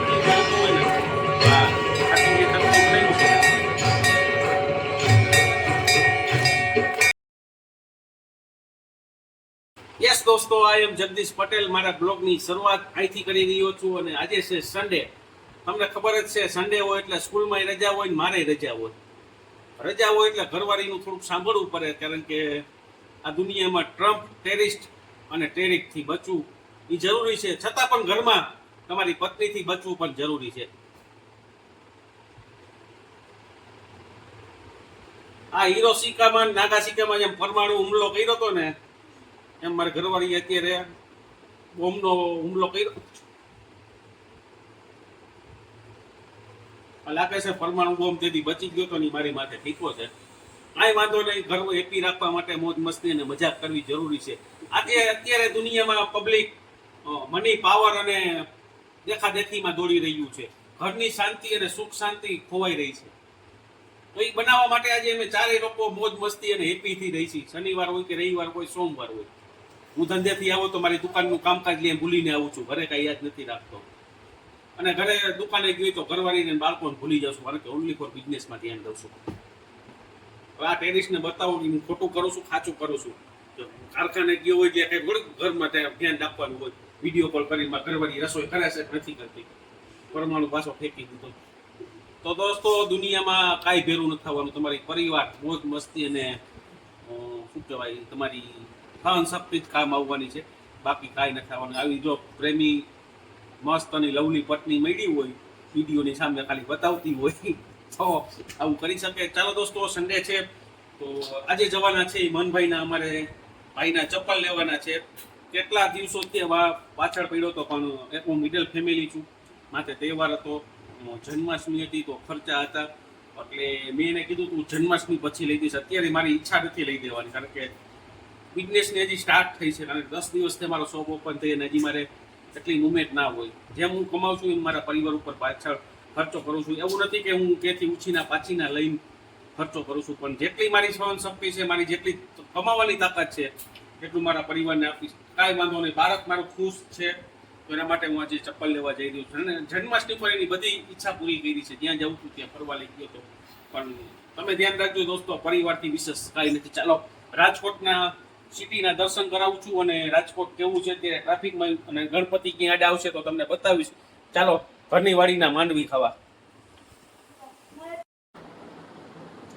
તકલીફ આવતું હોય ને હા આટલી જે તકલીફ નહીં પડે. યસ દોસ્તો, આઈ એમ જગદીશ પટેલ. મારા બ્લોગની શરૂઆત અહીંથી કરી રહ્યો છું અને આજે છે સન્ડે. તમને ખબર જ છે સન્ડે હોય એટલે સ્કૂલમાં રજા હોય ને મારે રજા હોય. રજા હોય એટલે ઘરવાળીનું થોડુંક સાંભળવું પડે, કારણ કે આ દુનિયામાં ટ્રમ્પ, ટેરિસ્ટ અને ટેરિકથી બચવું એ જરૂરી છે. છતાં પણ ઘરમાં તમારી પત્નીથી બચવું પણ જરૂરી છે. આ હિરોશિમામાં નાગાસાકીમાં જેમ પરમાણુ હુમલો કર્યો હતો ને એમ મારા ઘરવાળી અત્યારે બોમ્બનો હુમલો કર્યો. લાગે છે પરમાણુ બોમ્બ તેથી બચી ગયો તો નહીં મારી માથે ઠીકો છે. કાંઈ વાંધો નહીં, ઘર હેપી રાખવા માટે મોજ મસ્તી અને મજાક કરવી જરૂરી છે. આજે અત્યારે દુનિયામાં પબ્લિક મની, પાવર અને દેખાદેખીમાં દોડી રહ્યું છે. ઘરની શાંતિ અને સુખ શાંતિ ખોવાઈ રહી છે. તો એ બનાવવા માટે આજે અમે ચારેય લોકો મોજ મસ્તી અને હેપીથી રહી છીએ. શનિવાર હોય કે રવિવાર હોય, સોમવાર હોય. હું ધંધેથી આવું તો મારી દુકાનનું કામકાજ લઈને ભૂલીને આવું છું, ઘરે કાંઈ યાદ નથી રાખતો. અને ઘરે દુકાને ગઈ તો ઘરવાળીને બાળકોને ભૂલી જાઉં છું, કારણ કે ઓનલી ફોર બિઝનેસમાં ધ્યાન દઉં છું. હવે આ ટેરિસને બતાવું હું ખોટું કરું છું, ખાચું કરું છું. કારખાને ગયો હોય કે કંઈ ઘરમાં ધ્યાન રાખવાનું હોય, વિડીયો કોલ કરીને ઘરવાળી રસોઈ કરે છે નથી કરતી, પરમાણુ પાછો ફેંકી દીધો. તો દોસ્તો, દુનિયામાં કાંઈ ભેરું નથી થવાનું. તમારી પરિવાર, મોજ મસ્તી અને શું કહેવાય તમારી સહન શક્તિ જ કામ આવવાની છે, બાકી કાંઈ નથી થવાનું. આવી જો પ્રેમી મસ્ત અને લવલી પત્ની મળી હોય, વિડીયોની સામે ખાલી બતાવતી હોય તો આવું કરી શકે. ચાલો દોસ્તો, સન્ડે છે તો આજે જવાના છે મનભાઈના, અમારે ભાઈના ચપ્પલ લેવાના છે. કેટલા દિવસોથી પાછળ પડ્યો હતો, પણ એક હું મિડલ ફેમિલી છું, માથે તહેવાર હતો, જન્માષ્ટમી હતી તો ખર્ચા હતા, એટલે મેં એને કીધું તું જન્માષ્ટમી પછી લઈ દઈશ. અત્યારે મારી ઈચ્છા નથી લઈ દેવાની, કારણ કે બિઝનેસની હજી સ્ટાર્ટ થઈ છે, કારણ કે 10 દિવસથી મારો શોપ ઓપન થઈ અને હજી મારે એટલી મુવમેન્ટ ના હોય. જેમ હું કમાઉં છું એમ મારા પરિવાર ઉપર પાછળ ખર્ચો કરું છું. એવું નથી કે હું કેથી ઉછીના પાછીના લઈને ખર્ચો કરું છું, પણ જેટલી મારી સહન શક્તિ છે, મારી જેટલી કમાવાની તાકાત છે એટલું મારા પરિવારને આપીશ. કાંઈ વાંધો નહીં, બાળક મારું ખુશ છે તો એના માટે હું આજે ચપ્પલ લેવા જઈ રહ્યો છું. અને જન્માષ્ટમી પર એની બધી ઈચ્છા પૂરી કરી છે. જ્યાં જવું છું ત્યાં ફરવા લઈ ગયો હતો. પણ તમે ધ્યાન રાખજો દોસ્તો, પરિવારથી વિશેષ કાંઈ નથી. ચાલો રાજકોટના સિટીના દર્શન કરાવું છું અને રાજકોટ કેવું છે તે ટ્રાફિકમાં અને ગણપતિ ક્યાં આડા આવશે તો તમને બતાવીશ. ચાલો ઘરની વાડીના માંડવી ખાવા.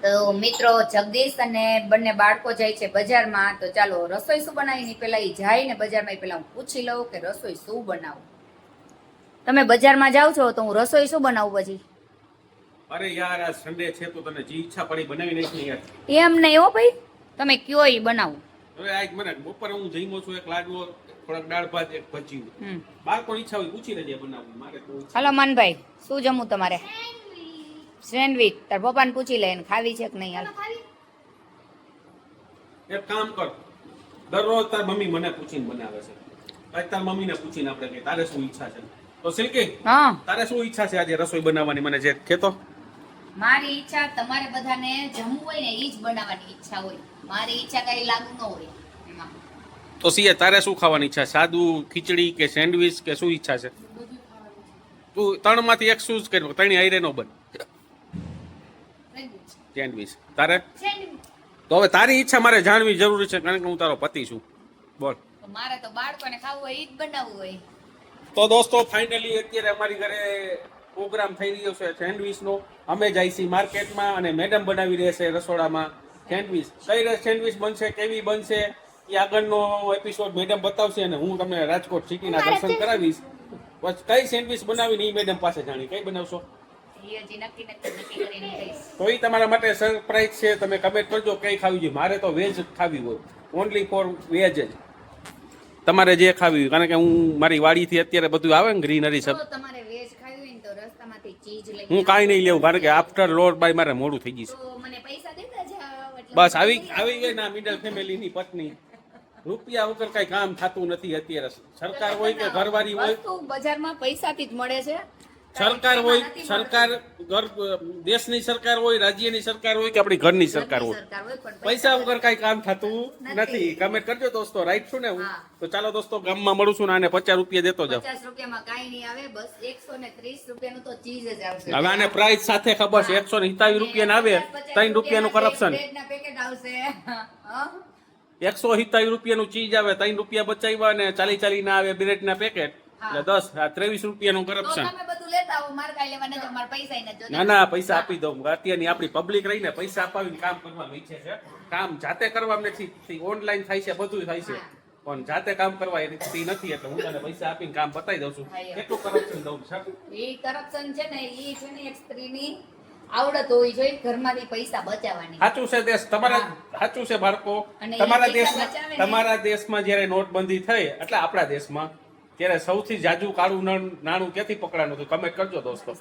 તો મિત્રો, જગદીશ અને બંને બાળકો જાય છે બજારમાં. તો ચાલો રસોઈ શું બનાવીને પેલા એ જાય ને બજારમાં, પેલા હું પૂછી લઉં કે રસોઈ શું બનાવું. તમે બજારમાં જાઓ છો તો હું રસોઈ શું બનાવું પછી? અરે યાર, આ સન્ડે છે તો તને જે ઈચ્છા પડી બનાવી નાખી યાર. એમ નહીં હો ભાઈ, તમે કયો એ બનાવું. હવે આજ મને બપોરે હું જમ્યો છું, એક લાડવો, થોડાક દાળ ભાત, એક ભજીયું. બાળકો ઈચ્છા હોય પૂછી લેજે બનાવવું. મારે તો હાલો માનભાઈ, શું જમવું તમારે? સેન્ડવીચ. તાર પપ્પાને પૂછી લે એને ખાવી છે કે નહીં. હાલ એક કામ કર, દરરોજ તાર મમ્મી મને પૂછીને બનાવે છે, આજ તાર મમ્મીને પૂછીને આપણે કે તારે શું ઈચ્છા છે. તો સિલ્કી, હા, તારે શું ઈચ્છા છે આજે રસોઈ બનાવવાની? મને જે કહેતો. મારી ઈચ્છા તમારે બધાને જમવું હોય ને એ જ બનાવવાની ઈચ્છા હોય. મારી ઈચ્છા કઈ લાગુ ન હોય એમાં. તો સીએ તારે શું ખાવાની ઈચ્છા? સાદું ખીચડી કે સેન્ડવિચ કે શું ઈચ્છા છે? તું ત્રણમાંથી એક શું જ કરી, ત્રણેય હારે નો બન. સેન્ડવિચ તારે? તો હવે તારી ઈચ્છા મારે જાણવી જરૂરી છે, કારણ કે હું તારો પતિ છું. બોલ. મારે તો બાળકોને ખાવું હોય એ જ બનાવવું હોય. તો દોસ્તો, ફાઇનલી અત્યારે અમારી ઘરે પ્રોગ્રામ થઈ રહ્યો છે સેન્ડવિચનો. અમે જાય છીએ માર્કેટમાં અને મેડમ બનાવી રહેશે રસોડામાં સેન્ડવિચ. કઈ સેન્ડવિચ બનશે, કેવી બનશે એ આગળનો એપિસોડ મેડમ બતાવશે અને હું તમને રાજકોટ સિટીના દર્શન કરાવીશ. પછી કઈ સેન્ડવિચ બનાવીને એ મેડમ પાસે જાણી. કઈ બનાવશો તો એ તમારા માટે સરપ્રાઈઝ છે. તમે કમેન્ટ કરજો કઈ ખાવી જોઈએ. મારે તો વેજ ખાવી હોય, ઓનલી ફોર વેજ જ. તમારે જે ખાવી હોય, કારણ કે હું મારી વાડીથી અત્યારે બધું આવે ને ગ્રીનરી સબ. તમારે વેજ ખાવી હોય ને તો રસ્તામાંથી ચીઝ લઈ. હું કાંઈ નહીં લેવું, કારણ કે આફ્ટર લોડ બાય મારે મોડું થઈ ગયું છે. તો મને પૈસા દેતા જાવ. બસ આવી ગઈ ના મિડલ ફેમિલીની પત્ની. રૂપિયા વગર કઈ કામ થતું નથી અત્યારે. સરકાર હોય કે ઘરવાળી હોય, વસ્તુ બજારમાં પૈસાથી જ મળે છે. સરકાર હોય, સરકાર દેશની સરકાર હોય, રાજ્યની સરકાર હોય કે આપણી ઘરની સરકાર હોય, પૈસા વગર કઈ કામ થતું નથી. કમેન્ટ કરજો દોસ્તો, રાઈટ છું ને હું? હા. તો ચાલો દોસ્તો, ગામમાં મળું છું ને આને 50 રૂપિયા દેતો જાવ. 50 રૂપિયામાં કાંઈ નહીં આવે, બસ 130 રૂપિયાનું તો ચીઝ જ આવશે. હવે આને પ્રાઇસ સાથે ખબર છે, 127 રૂપિયા આવે, 3 રૂપિયાનું કરપ્શન. બ્રેડના પેકેટ આવશે. હા. 127 રૂપિયાનું ચીજ આવે, 3 રૂપિયા બચાવ્યા અને 40 ના આવે બ્રેડના પેકેટ, એટલે 23 રૂપિયાનું તો કરપ્શન. તમે બધું લેતા આવો, મારે કાંઈ લેવા નથી, મારે પૈસા ય નથી જોતા. ના પૈસા આપી દઉં. અત્યારની આપણી પબ્લિક રહીને પૈસા અપાવીને કામ કરવાનું ઈચ્છે છે. કામ જાતે કરવાનું નથી, ઓનલાઈન થાય છે, બધું થાય છે, પણ જાતે કામ કરવા એ રીતથી નથી. એટલે હું તને પૈસા આપીને કામ બતાવી દઉં છું. કેટલું કરપ્શન દઉં છું. ઈ કરપ્શન છે ને, ઈ છે ને એક સ્ત્રીની આવડત હોવી જોઈએ ઘરમાંથી પૈસા બચાવવાની. સાચું છે દેશ તમારા, સાચું છે બાળકો. અને તમારા એ પૈસા દેશમાં, બચાવે ને. તમારા દેશમાં જયારે નોટબંધી થઈ એટલે આપણા દેશમાં ત્યારે સૌથી જાજુ કાળું નાણું ક્યાંથી પકડાનું હતું? કમેન્ટ કરજો દોસ્તો.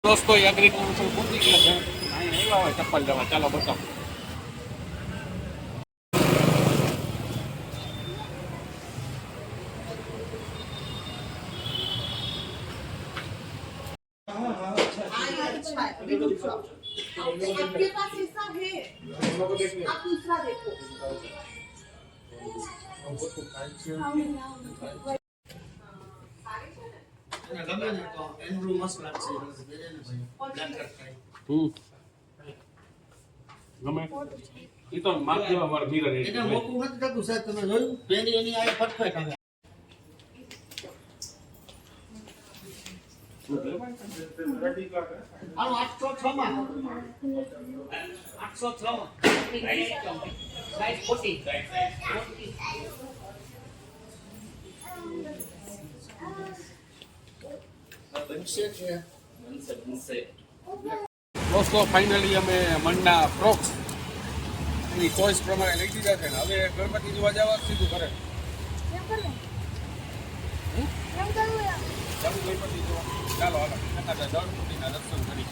દોસ્તો એગ્રીકલ્ચર પૂરી ગયા છે. અહીં આવ્યા હોય ચપ્પલ લેવા, ચાલો બતાવો. आपके पास ऐसा है, आप दूसरा देखो। ગમે ને તો એન્ડ્રુ મસ્ત લાગશે બ્લેક કટ ગમે ઈ તો માપ જેવા વાળ મિરર એને મોકું નથી થતું સાહેબ, તમે જોયું પેલી એની આ પરફેક્ટ આવે. આનો 806 માં 806 માં સાઈઝ 40. દોસ્તો ફાઇનલી અમે મનના ફ્રોક્સ એની ચોઈસ પ્રમાણે લઈ દીધા છે ને હવે ગણપતિ જોવા જવા સીધું કરે. ચાલો ગણપતિ જોવા, ચાલો હાલો ગણપતિના દર્શન કરી.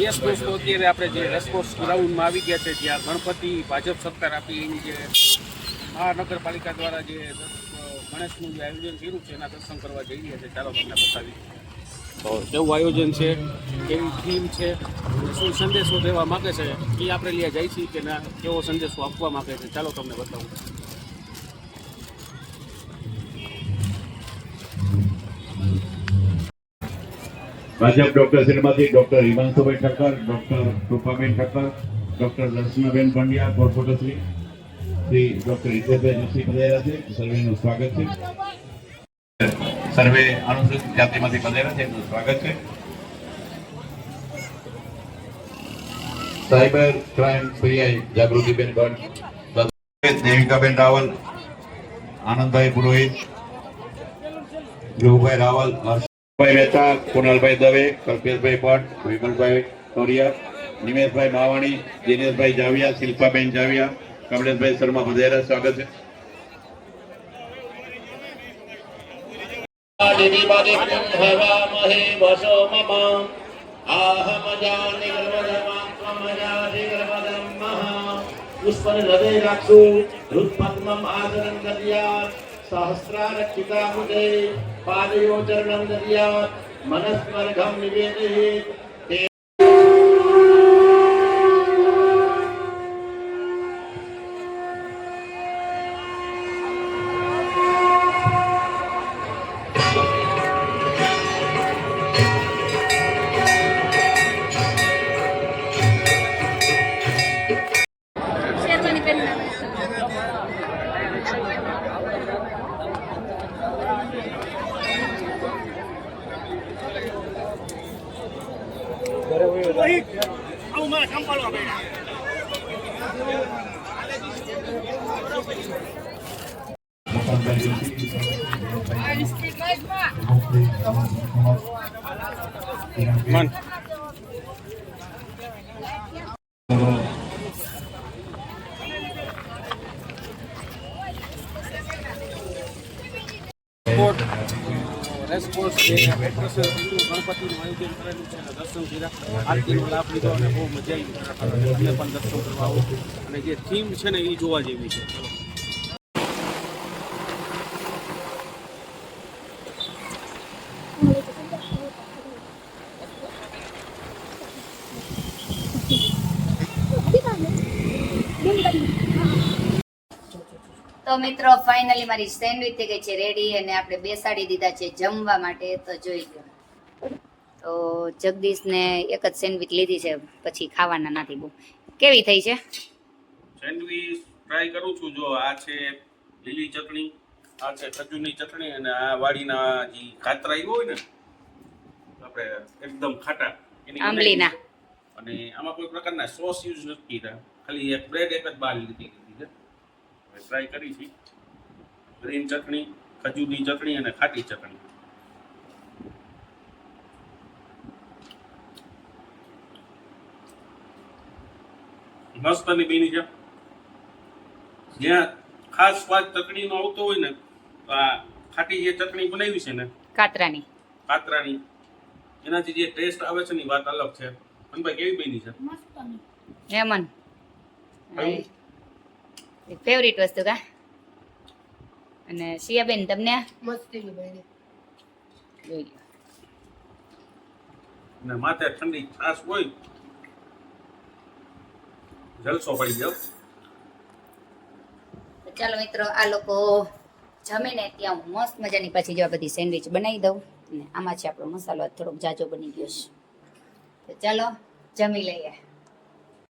યસ દોસ્તો, અત્યારે આપણે જે રેસકોર્સ ગ્રાઉન્ડમાં આવી ગયા છે, જ્યાં ગણપતિ ભાજપ સરકાર આપી એની જે મહાનગરપાલિકા દ્વારા જે ગણેશનું જે આયોજન કર્યું છે એના દર્શન કરવા જઈ રહ્યા છે. ચાલો તમને બતાવી તો કેવું આયોજન છે, કેવી થીમ છે, શું સંદેશો દેવા માગે છે એ આપણે લઈ જાય છીએ કે ના કેવો સંદેશો આપવા માગે છે. ચાલો તમને બતાવું. ભાજપ ડોક્ટર શ્રીમતી ડોક્ટર હિમાંશુભાઈ ઠક્કર, ડોક્ટર કૃપાબેન ઠક્કર, ડોક્ટર દર્શનાબેન પંડ્યા, કોર્પોરેટર શ્રી ડોક્ટર હિતેશભાઈ જોશી પધાર્યા છે. સર્વેનું સ્વાગત છે. સર્વે અનુસૂચિત જાતિમાંથી પધાર્યા છે, એમનું સ્વાગત છે. સાયબર ક્રાઇમ પીઆઈ જાગૃતિબેન ભટ્ટ, દેવિકાબેન રાવલ, આનંદભાઈ પુરોહિત, ધ્રુવભાઈ રાવલ, ભાઈ મહેતા, કુનાલભાઈ દવે, કલ્પેશભાઈ ભટ્ટ, વિમલભાઈ તોરિયા, નિમેશભાઈ માવાણી, દિનેશભાઈ જાવિયા, શિલ્પાબેન જાવિયા, કમલેશભાઈ શર્મા પધાર્યા, સ્વાગત છે. પુષ્પન હૃદય રાખશું, હૃદપદ્મમ આદરમ દદ્યાત, સહસ્રારક્ષિતા મુદે પાદયો ચરણમ દદ્યાત, મનસ્મર્ઘમ નિવેદયેત. રેસકોર્સ ગણપતિનું આયોજન કરેલું છે અને દર્શન કર્યા, આરતીનો લાભ લીધો અને બહુ મજા આવી. તમે પણ દર્શન કરવા આવો અને જે થીમ છે ને એ જોવા જેવી છે. ચલો. તો મિત્રો ફાઇનલી મારી સેન્ડવિચ થઈ ગઈ છે રેડી અને આપણે બેસાડી દીધા છે જમવા માટે. તો જોઈ લો, તો જગદીશને એક જ સેન્ડવિચ લીધી છે, પછી ખાવાના નથી. બહુ કેવી થઈ છે સેન્ડવીચ ટ્રાય કરું છું. જો આ છે લીલી ચટણી, આ છે ખજૂરની ચટણી અને આ વાડીના જે કાતરા હોય ને આપણે એકદમ ખાટા એની આંબલીના. અને આમાં કોઈ પ્રકારના સોસ યુઝ નથી કર્યા, ખાલી એક બ્રેડ એક જ બાર લીધી છે. ટ્રાય કરી છે ગ્રીન ચટણી, ખજૂરની ચટણી અને ખાટી ચટણી. મસ્ત અને બેની છે. જ્યાં ખાસ સ્વાદ ચટણીનો આવતો હોય ને તો આ ખાટી જે ચટણી બનાવી છે ને કાતરાની એનાથી જે ટેસ્ટ આવે છે ને એ વાત અલગ છે. ભાઈ કેવી બની છે? હેમન ફેવરિટ વસ્તુ કા? અને શિયાબેન તમને? જોઈ લો. ને માથે ઠંડી છાશ હોય જલસો પડી જાવ. તો ચાલો મિત્રો, આ લોકો જમીને ત્યાં મસ્ત મજાની પાછી જો આ બધી સેન્ડવિચ બનાવી દઉં. અને આમાં છે આપણો મસાલો થોડોક જાજો બની ગયો છે. તો ચાલો જમી લઈએ.